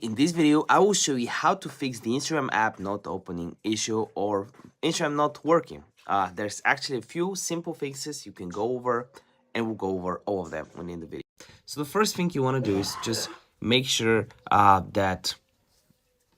In this video, I will show you how to fix the Instagram app not opening issue or Instagram not working. There's actually a few simple fixes you can go over, and we'll go over all of them within the video. So the first thing you want to do is just make sure that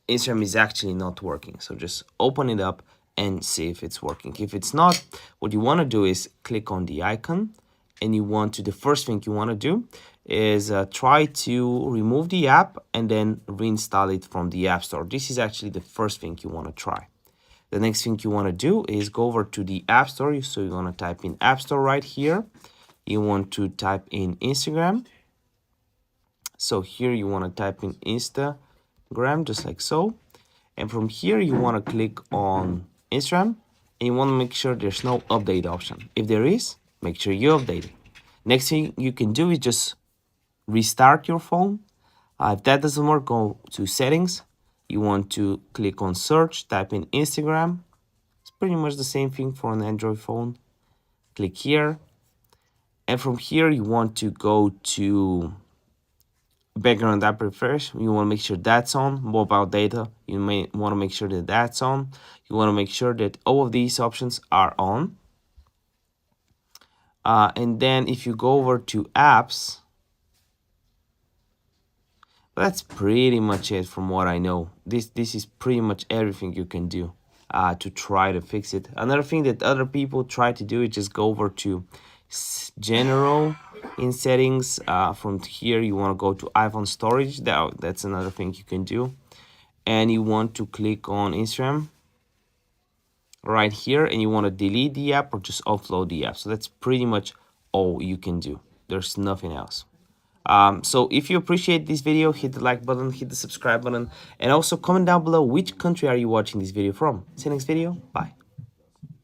Instagram is actually not working. So just open it up and see if it's working. If it's not, what you want to do is click on the icon, and the first thing you want to do is try to remove the app and then reinstall it from the App Store. This is actually the first thing you want to try. The next thing you want to do is go over to the App Store. So you want to type in App Store right here. You want to type in Instagram. So here you want to type in Instagram, just like so. And from here, you want to click on Instagram, and you want to make sure there's no update option. If there is, make sure you update it. Next thing you can do is just restart your phone. If that doesn't work, go to settings. You want to click on search, type in Instagram. It's pretty much the same thing for an Android phone. Click here. And from here, you want to go to background app refresh. You want to make sure that's on. Mobile data, you may want to make sure that that's on. You want to make sure that all of these options are on. And then if you go over to apps, that's pretty much it from what I know. This is pretty much everything you can do to try to fix it. Another thing that other people try to do is just go over to general in settings. From here you want to go to iPhone storage. That's another thing you can do. And you want to click on Instagram right here, and you want to delete the app or just offload the app. So that's pretty much all you can do. There's nothing else. So if you appreciate this video, hit the like button, hit the subscribe button, and also comment down below which country are you watching this video from. See you next video. Bye.